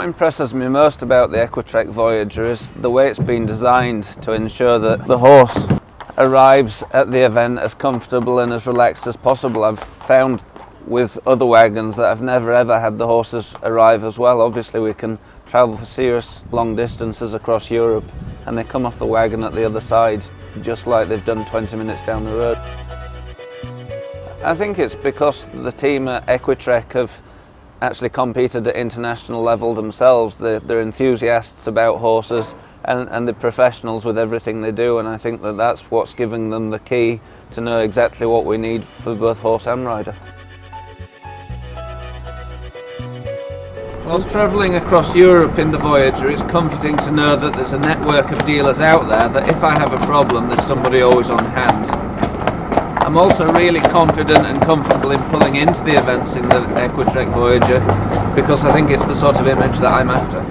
What impresses me most about the Equi-Trek Voyager is the way it's been designed to ensure that the horse arrives at the event as comfortable and as relaxed as possible. I've found with other wagons that I've never ever had the horses arrive as well. Obviously we can travel for serious long distances across Europe and they come off the wagon at the other side just like they've done 20 minutes down the road. I think it's because the team at Equi-Trek have actually competed at international level themselves. They're enthusiasts about horses and they're professionals with everything they do, and I think that that's what's giving them the key to know exactly what we need for both horse and rider. Whilst travelling across Europe in the Voyager, it's comforting to know that there's a network of dealers out there that if I have a problem, there's somebody always on hand. I'm also really confident and comfortable in pulling into the events in the Equi-Trek Voyager because I think it's the sort of image that I'm after.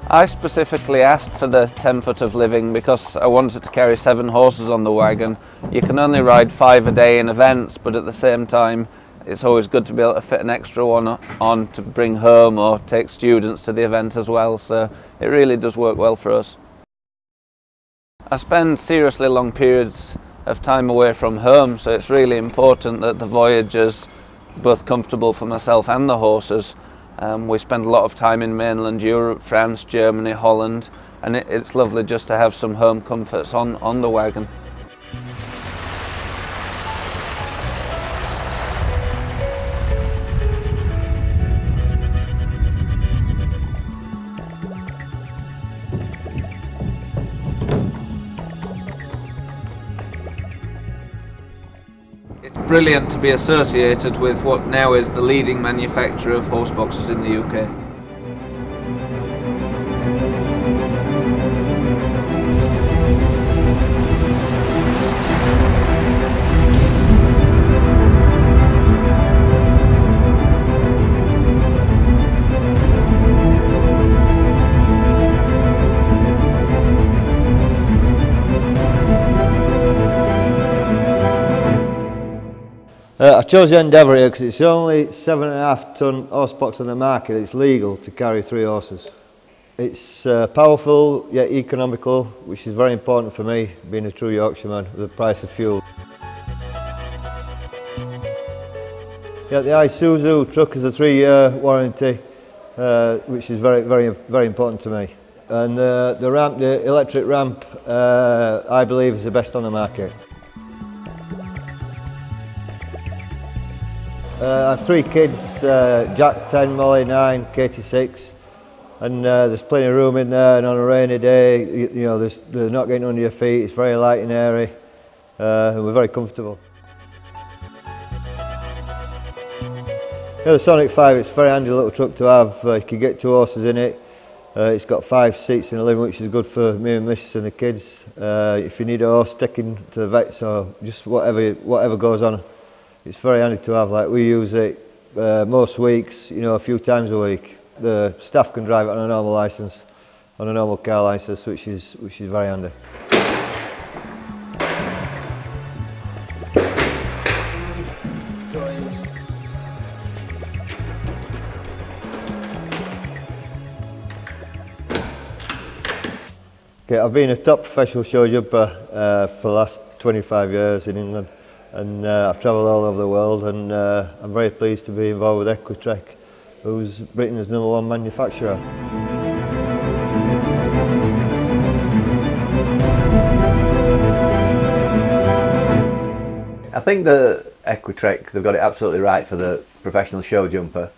I specifically asked for the 10 foot of living because I wanted to carry 7 horses on the wagon. You can only ride 5 a day in events, but at the same time it's always good to be able to fit an extra one on to bring home or take students to the event as well, so it really does work well for us. I spend seriously long periods of time away from home, so it's really important that the Voyager's both comfortable for myself and the horses. We spend a lot of time in mainland Europe, France, Germany, Holland, and it's lovely just to have some home comforts on the wagon. It's brilliant to be associated with what now is the leading manufacturer of horse boxes in the UK. I've chosen Endeavour here because it's the only 7.5 ton horse box on the market that's legal to carry 3 horses. It's powerful yet economical, which is very important for me, being a true Yorkshireman, with the price of fuel. Yeah, the Isuzu truck has a 3-year warranty, which is very important to me. And the electric ramp, I believe is the best on the market. I have 3 kids, Jack 10, Molly 9, Katie 6, and there's plenty of room in there, and on a rainy day, you know, they're not getting under your feet, it's very light and airy, and we're very comfortable. Yeah, the Sonic 5, it's a very handy little truck to have. You can get 2 horses in it. It's got 5 seats in the living, which is good for me and Miss and the kids. If you need a horse taken to the vet, so just whatever goes on. It's very handy to have. Like, we use it most weeks, you know, a few times a week. The staff can drive it on a normal licence, on a normal car licence, which is very handy. Okay, I've been a top professional show jumper for the last 25 years in England. And I've travelled all over the world, and I'm very pleased to be involved with Equi-Trek, who's Britain's #1 manufacturer. I think the Equi-Trek, they've got it absolutely right for the professional show jumper.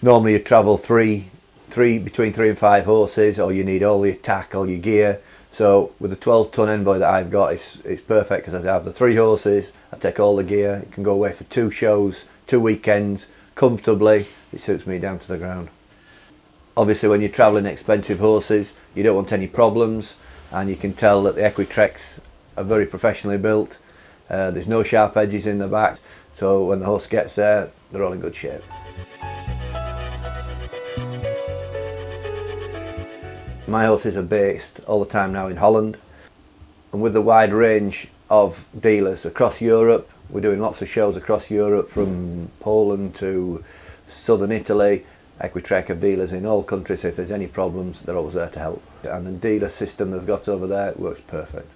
Normally you travel between 3 and 5 horses, or you need all your tack, all your gear. So with the 12-ton envoy that I've got, it's perfect because I have the 3 horses, I take all the gear, it can go away for 2 shows, 2 weekends, comfortably. It suits me down to the ground. Obviously when you're travelling expensive horses, you don't want any problems, and you can tell that the Equi-Treks are very professionally built. There's no sharp edges in the back, so when the horse gets there, they're all in good shape. My horses are based all the time now in Holland, and with the wide range of dealers across Europe. We're doing lots of shows across Europe, from Poland to southern Italy. Equi-Trek have dealers in all countries, so if there's any problems, they're always there to help. And the dealer system they've got over there works perfect.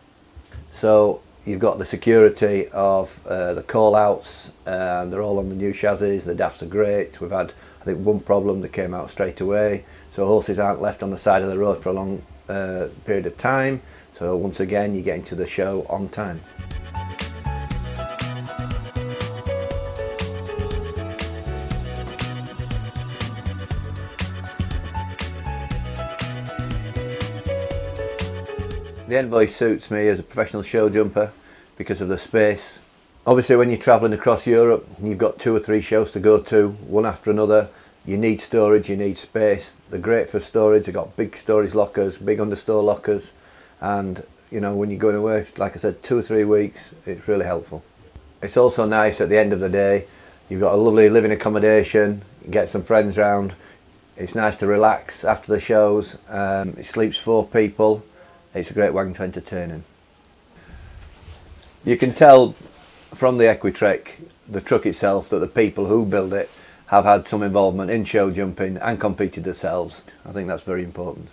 So you've got the security of the call-outs, they're all on the new chassis, the DAFs are great. We've had, I think, one problem that came out straight away, so horses aren't left on the side of the road for a long period of time. So once again, you're getting to the show on time. The Envoy suits me as a professional show jumper because of the space. Obviously when you're travelling across Europe, you've got 2 or 3 shows to go to, one after another. You need storage, you need space. They're great for storage. They've got big storage lockers, big understore lockers, and you know, when you're going away, like I said, 2 or 3 weeks, it's really helpful. It's also nice at the end of the day, you've got a lovely living accommodation, you get some friends round. It's nice to relax after the shows. It sleeps 4 people. It's a great wagon to entertain in. You can tell from the Equi-Trek, the truck itself, that the people who build it have had some involvement in show jumping and competed themselves. I think that's very important.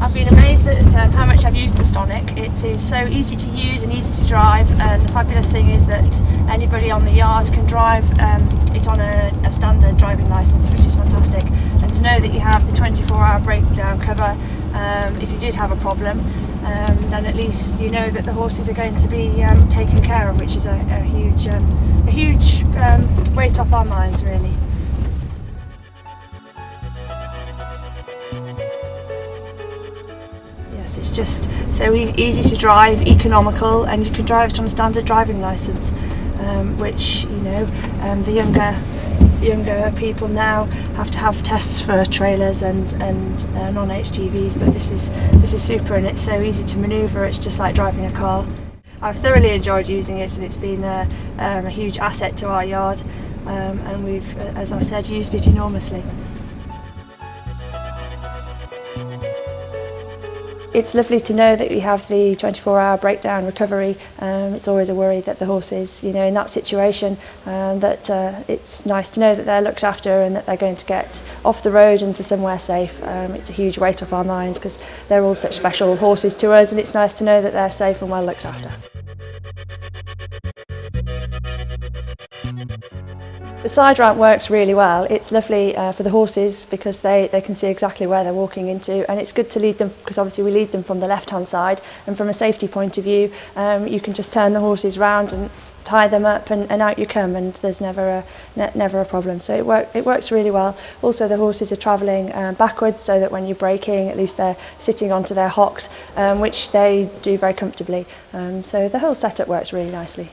I've been amazed at how much I've used the Stonic. It is so easy to use and easy to drive, and the fabulous thing is that anybody on the yard can drive it on a standard driving licence, which is fantastic. And to know that you have the 24-hour breakdown cover if you did have a problem, then at least you know that the horses are going to be taken care of, which is a huge weight off our minds, really. Yes, it's just so easy to drive, economical, and you can drive it on a standard driving licence, which, you know, the younger people now have to have tests for trailers and non-HGVs, but this is super, and it's so easy to manoeuvre. It's just like driving a car. I've thoroughly enjoyed using it, and it's been a huge asset to our yard, and we've, as I've said, used it enormously. It's lovely to know that we have the 24-hour breakdown recovery. It's always a worry that the horses, you know, in that situation, that it's nice to know that they're looked after and that they're going to get off the road and to somewhere safe. It's a huge weight off our mind because they're all such special horses to us, and it's nice to know that they're safe and well looked after. The side ramp works really well. It's lovely for the horses because they can see exactly where they're walking into, and it's good to lead them because obviously we lead them from the left-hand side, and from a safety point of view you can just turn the horses round and tie them up and out you come, and there's never a problem. So it works really well. Also the horses are travelling backwards, so that when you're braking at least they're sitting onto their hocks, which they do very comfortably. So the whole setup works really nicely.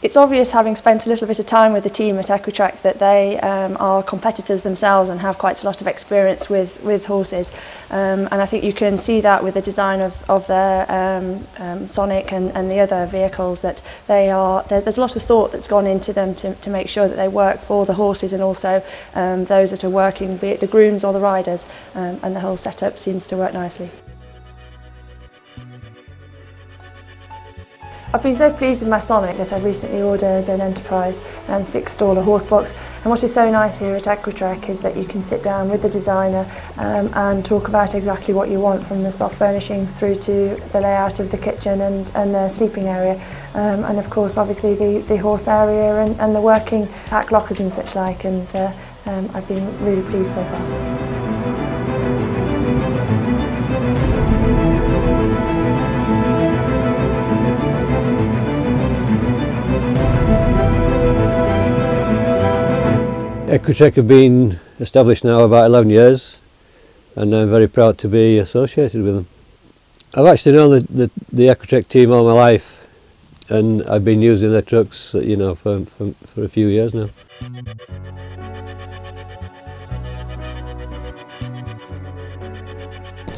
It's obvious, having spent a little bit of time with the team at Equi-Trek, that they are competitors themselves and have quite a lot of experience with horses. And I think you can see that with the design of their Sonic and the other vehicles, that there's a lot of thought that's gone into them to make sure that they work for the horses, and also those that are working, be it the grooms or the riders, and the whole setup seems to work nicely. I've been so pleased with my Sonic that I've recently ordered an Enterprise 6-staller horse box, and what is so nice here at Equi-Trek is that you can sit down with the designer and talk about exactly what you want, from the soft furnishings through to the layout of the kitchen and the sleeping area, and of course obviously the horse area and the working pack lockers and such like, and I've been really pleased so far. Equi-Trek have been established now about 11 years, and I'm very proud to be associated with them. I've actually known the Equi-Trek team all my life, and I've been using their trucks, you know, for a few years now.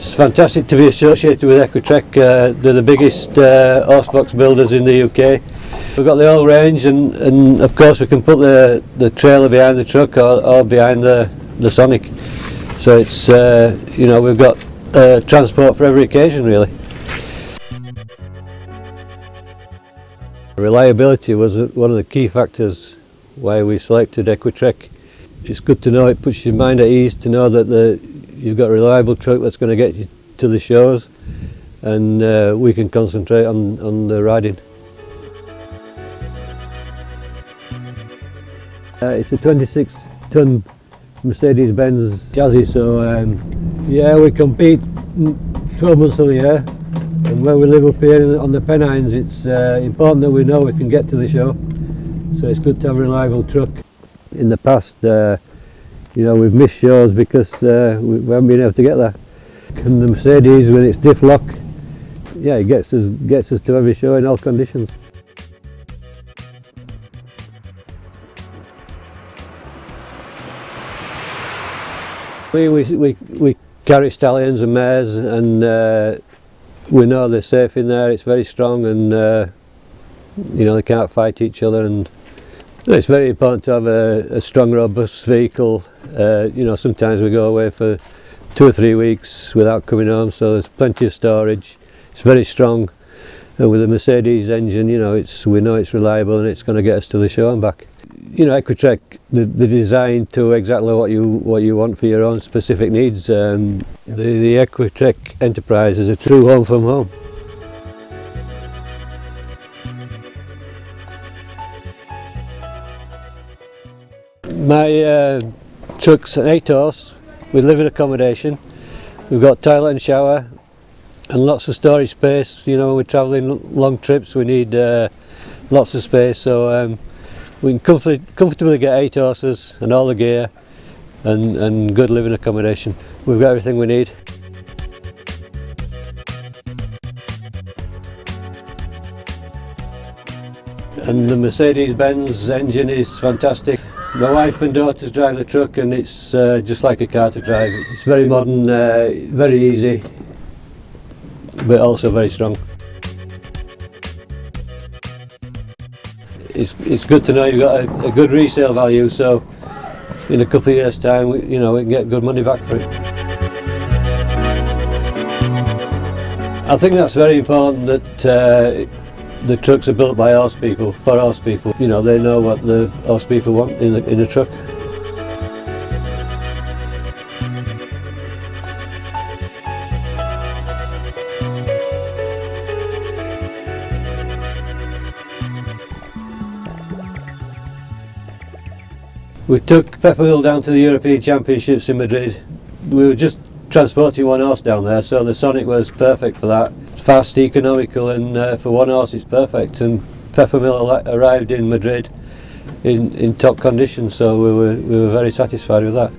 It's fantastic to be associated with Equi-Trek. They're the biggest horsebox builders in the UK. We've got the whole range, and of course we can put the trailer behind the truck or behind the Sonic. So it's you know, we've got transport for every occasion really. Reliability was one of the key factors why we selected Equi-Trek. It's good to know, it puts your mind at ease to know that you've got a reliable truck that's going to get you to the shows, and we can concentrate on the riding. It's a 26-ton Mercedes-Benz chassis, so yeah, we compete 12 months of the year, and when we live up here on the Pennines, it's important that we know we can get to the show, so it's good to have a reliable truck. In the past, you know, we've missed shows because we haven't been able to get there. And the Mercedes, with its diff lock, yeah, it gets us to every show in all conditions. We carry stallions and mares, and we know they're safe in there. It's very strong, and you know, they can't fight each other, and it's very important to have a strong, robust vehicle. You know, sometimes we go away for 2 or 3 weeks without coming home, so there's plenty of storage. It's very strong, and with a Mercedes engine, you know, we know it's reliable and it's going to get us to the show and back. You know, Equi-Trek, they're designed to exactly what you want for your own specific needs. The Equi-Trek enterprise is a true home from home. My truck's an 8-horse with living accommodation. We've got toilet and shower and lots of storage space. You know, when we're travelling long trips, we need lots of space, so we can comfortably get 8 horses and all the gear and good living accommodation. We've got everything we need. And the Mercedes-Benz engine is fantastic. My wife and daughters drive the truck, and it's just like a car to drive. It's very modern, very easy, but also very strong. It's good to know you've got a good resale value, so in a couple of years' time, you know, we can get good money back for it. I think that's very important, that the trucks are built by horse people, for horse people. You know, they know what the horse people want in a truck. We took Peppermill down to the European Championships in Madrid. We were just transporting one horse down there, so the Sonic was perfect for that. Fast, economical, and for one horse it's perfect. And Peppermill arrived in Madrid in top condition, so we were very satisfied with that.